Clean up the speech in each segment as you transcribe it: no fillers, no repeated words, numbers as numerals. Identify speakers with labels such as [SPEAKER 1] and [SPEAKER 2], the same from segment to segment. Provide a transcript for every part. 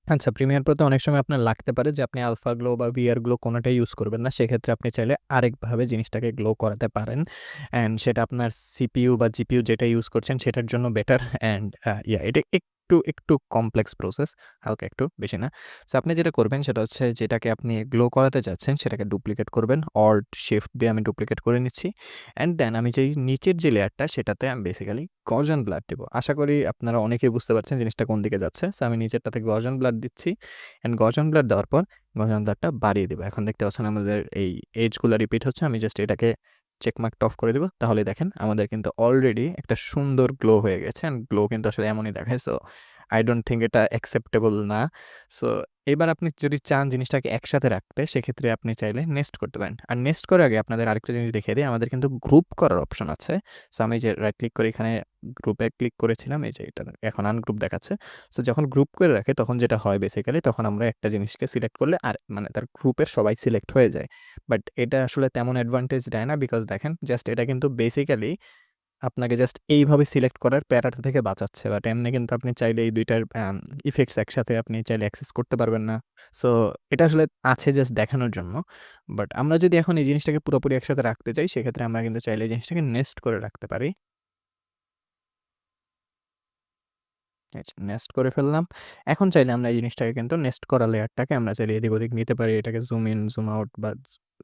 [SPEAKER 1] আচ্ছা, প্রিমিয়ার প্রোতে অনেক সময় আপনার লাগতে পারে যে আপনি আলফা গ্লো বা ভিআর গ্লো কোনটাই ইউজ করবেন না। সেক্ষেত্রে আপনি চাইলে আরেকভাবে জিনিসটাকে গ্লো করাতে পারেন। অ্যান্ড সেটা আপনার সিপিইউ বা জিপিইউ যেটা ইউজ করছেন সেটার জন্য বেটার। অ্যান্ড এটা একটু কমপ্লেক্স প্রসেস, হালকা একটু, বেশি না। সো আপনি যেটা করবেন সেটা হচ্ছে যেটাকে আপনি গ্লো করাতে চাচ্ছেন সেটাকে ডুপ্লিকেট করবেন। অল্ট শিফট দিয়ে আমি ডুপ্লিকেট করে নিচ্ছি। অ্যান্ড দেন আমি যেই নিচের যে লেয়ারটা সেটাতে আমি বেসিক্যালি গজান ব্লাড দিব। আশা করি আপনারা অনেকেই বুঝতে পারছেন জিনিসটা কোন দিকে যাচ্ছে। সো আমি নিচেরটাতে গজান ব্লাড দিচ্ছি। অ্যান্ড গজান ব্লাড দেওয়ার পর গজান ব্লাডটা বাড়িয়ে দিব। এখন দেখতে পাচ্ছেন আমাদের এই এজগুলো রিপিট হচ্ছে। আমি জাস্ট এটাকে চেকমার্কটা অফ করে দিব। তাহলে দেখেন আমাদের কিন্তু অলরেডি একটা সুন্দর গ্লো হয়ে গেছে। অ্যান্ড গ্লো কিন্তু আসলে এমনই দেখায়। সো আই ডোন্ট থিংক এটা অ্যাকসেপ্টেবল না। সো এবার আপনি যদি চান জিনিসটাকে একসাথে রাখতে, সেক্ষেত্রে আপনি চাইলে নেস্ট করতে পারেন। আর নেস্ট করার আগে আপনাদের আরেকটা জিনিস দেখিয়ে দিই, আমাদের কিন্তু গ্রুপ করার অপশন আছে। সো আমি যে রাইট ক্লিক করে এখানে গ্রুপে ক্লিক করেছিলাম, এই যে এটা এখন আনগ্রুপ দেখাচ্ছে। সো যখন গ্রুপ করে রাখে তখন যেটা হয় বেসিক্যালি, তখন আমরা একটা জিনিসকে সিলেক্ট করলে আর মানে তার গ্রুপের সবাই সিলেক্ট হয়ে যায়। বাট এটা আসলে তেমন অ্যাডভান্টেজ দেয় না, বিকজ দেখেন জাস্ট এটা কিন্তু বেসিক্যালি আপনাকে জাস্ট এইভাবে সিলেক্ট করার প্যারাটা থেকে বাঁচাচ্ছে। বাট এমনি কিন্তু আপনি চাইলে এই ২ টার ইফেক্টস একসাথে আপনি চাইলে অ্যাক্সেস করতে পারবেন না। সো এটা আসলে আছে জাস্ট দেখানোর জন্য। বাট আমরা যদি এখন এই জিনিসটাকে পুরোপুরি একসাথে রাখতে চাই, সেক্ষেত্রে আমরা কিন্তু চাইলে এই জিনিসটাকে নেস্ট করে রাখতে পারি। নেস্ট করে ফেললাম। এখন চাইলে আমরা এই জিনিসটাকে কিন্তু নেস্ট করা লেয়ারটাকে আমরা চাইলে এদিক ওদিক নিতে পারি। এটাকে জুম ইন, জুম আউট বা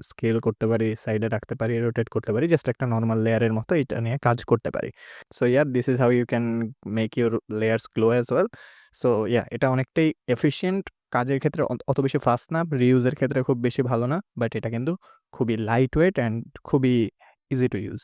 [SPEAKER 1] স্কেল করতে পারি, সাইডে রাখতে পারি, রোটেট করতে পারি। জাস্ট একটা নরমাল লেয়ারের মতো এটা নিয়ে কাজ করতে পারি। So this is how you can make your layers glow as well. So এটা অনেকটাই এফিশিয়েন্ট। কাজের ক্ষেত্রে অত বেশি ফাস্ট না, রিউজ এর ক্ষেত্রে খুব বেশি ভালো না। বাট এটা কিন্তু খুবই লাইট ওয়েট অ্যান্ড খুবই ইজি টু ইউজ।